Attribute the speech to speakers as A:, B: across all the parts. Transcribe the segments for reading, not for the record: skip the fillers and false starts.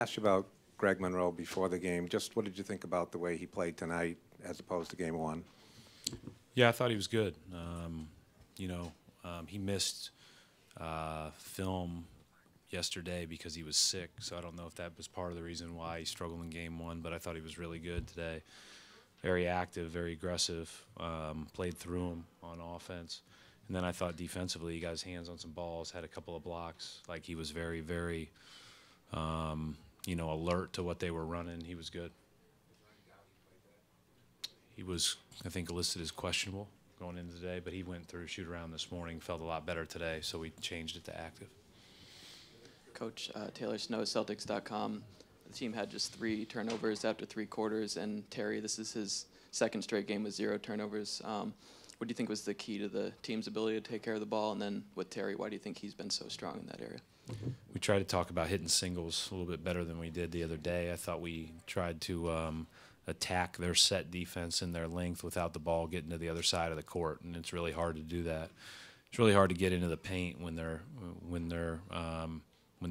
A: Asked you about Greg Monroe before the game. Just what did you think about the way he played tonight as opposed to game one?
B: Yeah, I thought he was good. He missed film yesterday because he was sick, so I don't know if that was part of the reason why he struggled in game one, but I thought he was really good today. Very active, very aggressive, played through him on offense. And then I thought defensively he got his hands on some balls, had a couple of blocks. Like he was very, very, alert to what they were running. He was good. He was, I think, listed as questionable going into today, but he went through shoot-around this morning, felt a lot better today, so we changed it to active.
C: Coach Taylor Snow, Celtics.com. The team had just 3 turnovers after 3 quarters, and Terry, this is his second straight game with 0 turnovers. What do you think was the key to the team's ability to take care of the ball? And then with Terry, why do you think he's been so strong in that area?
B: We tried to talk about hitting singles a little bit better than we did the other day. I thought we tried to attack their set defense and their length without the ball getting to the other side of the court, and it's really hard to do that. It's really hard to get into the paint when they're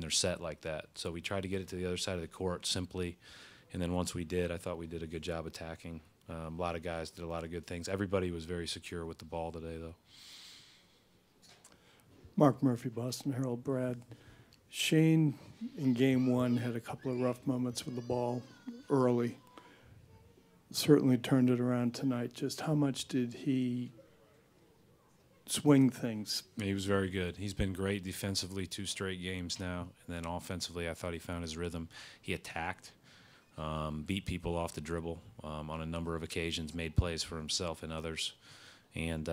B: set like that. So we tried to get it to the other side of the court simply, and then once we did, I thought we did a good job attacking. A lot of guys did a lot of good things. Everybody was very secure with the ball today, though.
D: Mark Murphy, Boston Herald. Brad, Shane in game one had a couple of rough moments with the ball early. Certainly turned it around tonight. Just how much did he swing things?
B: He was very good. He's been great defensively 2 straight games now, and then offensively I thought he found his rhythm. He attacked, beat people off the dribble on a number of occasions, made plays for himself and others, and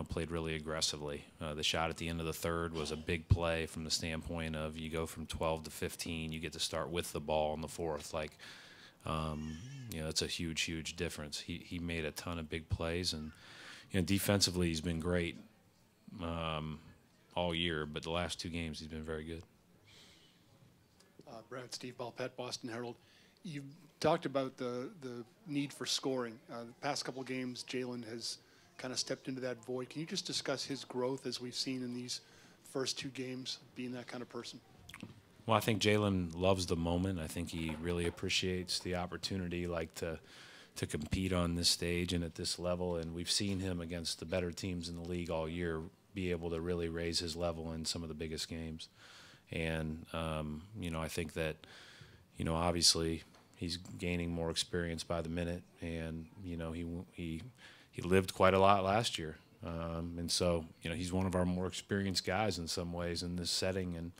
B: played really aggressively. The shot at the end of the third was a big play from the standpoint of you go from 12 to 15, you get to start with the ball in the fourth. It's a huge, huge difference. He made a ton of big plays, and defensively he's been great all year, but the last 2 games he's been very good.
E: Brad, Steve Balpett, Boston Herald. You talked about the need for scoring. The past couple of games, Jalen has kind of stepped into that void. Can you just discuss his growth as we've seen in these first 2 games, being that kind of person?
B: Well, I think Jalen loves the moment. I think he really appreciates the opportunity, to compete on this stage and at this level. And we've seen him against the better teams in the league all year be able to really raise his level in some of the biggest games. And, I think that, obviously he's gaining more experience by the minute. And, he lived quite a lot last year. And so, he's one of our more experienced guys in some ways in this setting. And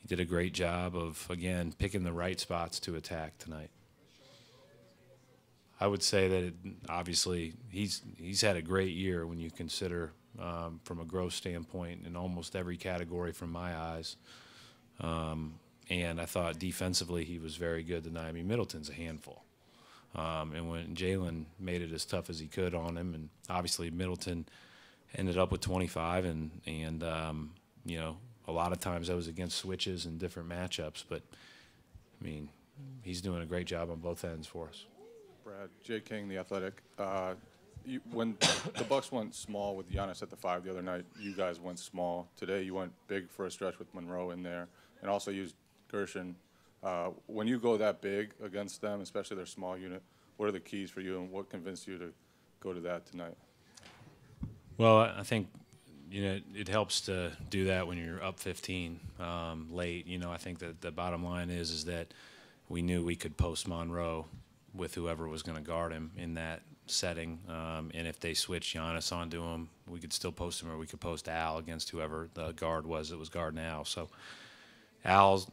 B: he did a great job of, again, picking the right spots to attack tonight. I would say that obviously he's had a great year when you consider from a growth standpoint in almost every category from my eyes. And I thought defensively he was very good tonight. I mean, Middleton's a handful. And when Jalen made it as tough as he could on him, and obviously Middleton ended up with 25, and a lot of times that was against switches and different matchups. But, I mean, he's doing a great job on both ends for us.
F: Brad, Jay King, The Athletic. When the Bucks went small with Giannis at the 5 the other night, you guys went small. Today you went big for a stretch with Monroe in there and also used Gershon. When you go that big against them, especially their small unit, what are the keys for you and what convinced you to go to that tonight?
B: Well, I think it helps to do that when you're up 15 late. I think that the bottom line is that we knew we could post Monroe with whoever was going to guard him in that setting. And if they switched Giannis onto him, we could still post him, or we could post Al against whoever the guard was that was guarding Al. So Al's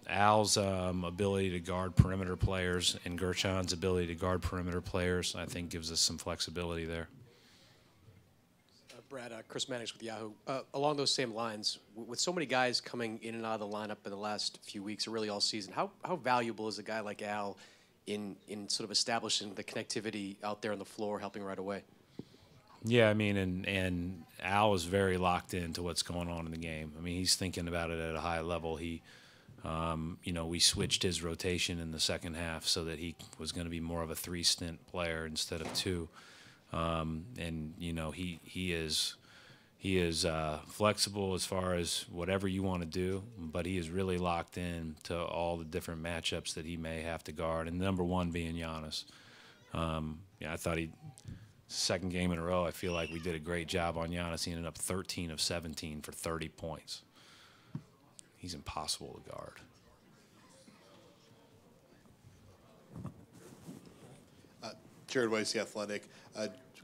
B: ability to guard perimeter players and Gershon's ability to guard perimeter players, I think, gives us some flexibility there.
G: Brad, Chris Mannix with Yahoo. Along those same lines, with so many guys coming in and out of the lineup in the last few weeks, or really all season, how valuable is a guy like Al in sort of establishing the connectivity out there on the floor, helping right away?
B: Yeah, I mean, and Al is very locked into what's going on in the game. I mean, he's thinking about it at a high level. He, we switched his rotation in the second half so that he was going to be more of a 3-stint player instead of 2. And he is He is flexible as far as whatever you want to do, but he is really locked in to all the different matchups that he may have to guard, and number one being Giannis. I thought second game in a row, I feel like we did a great job on Giannis. He ended up 13 of 17 for 30 points. He's impossible to guard.
H: Jared Weiss, The Athletic.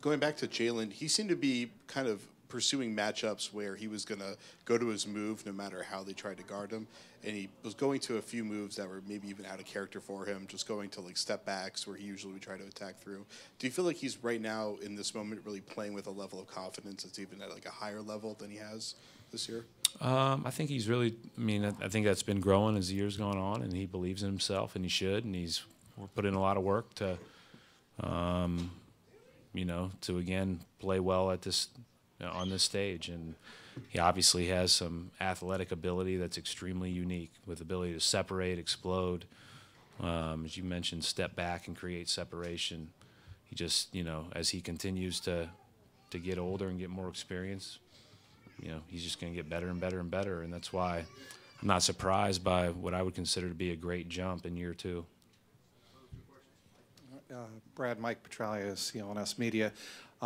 H: Going back to Jalen, he seemed to be kind of pursuing matchups where he was going to go to his move no matter how they tried to guard him. And he was going to a few moves that were maybe even out of character for him, just going to like step backs where he usually would try to attack through. Do you feel like he's right now in this moment really playing with a level of confidence that's even at like a higher level than he has this year?
B: I think he's really, I think that's been growing as the year's gone on, and he believes in himself, and he should, and we're putting a lot of work to, to again play well at this, on this stage. And he obviously has some athletic ability that's extremely unique, with ability to separate, explode, as you mentioned, step back and create separation. He just, as he continues to get older and get more experience, he's just going to get better and better and better. And that's why I'm not surprised by what I would consider to be a great jump in year two.
I: Brad, Mike Petralia, CLNS Media.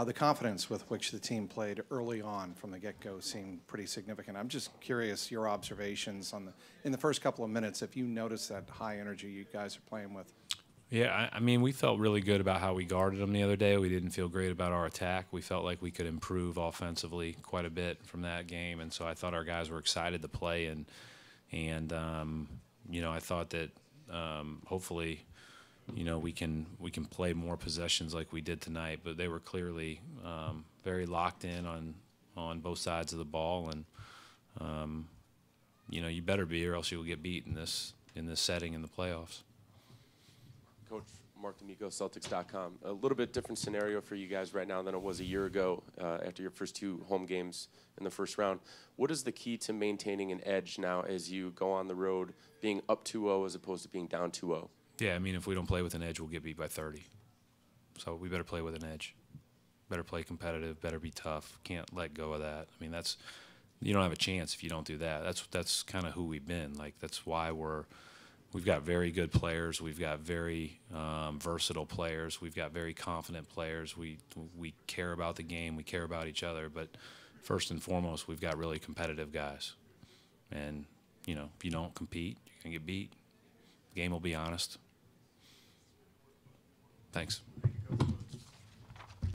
I: The confidence with which the team played early on from the get-go seemed pretty significant. I'm just curious, your observations in the first couple of minutes, if you noticed that high energy you guys are playing with.
B: Yeah, we felt really good about how we guarded them the other day. We didn't feel great about our attack. We felt like we could improve offensively quite a bit from that game, and so I thought our guys were excited to play. And I thought that hopefully, we can play more possessions like we did tonight. But they were clearly very locked in on both sides of the ball, and you better be, or else you'll get beat in this setting in the playoffs.
J: Coach Mark D'Amico, Celtics.com. A little bit different scenario for you guys right now than it was a year ago after your first two home games in the first round. What is the key to maintaining an edge now as you go on the road, being up 2-0 as opposed to being down 2-0?
B: Yeah, if we don't play with an edge, we'll get beat by 30. So we better play with an edge. Better play competitive, better be tough. Can't let go of that. You don't have a chance if you don't do that. That's kind of who we've been. That's why we've got very good players. We've got very versatile players. We've got very confident players. We care about the game. We care about each other. But first and foremost, we've got really competitive guys. And, if you don't compete, you're going to get beat. The game will be honest. Thanks.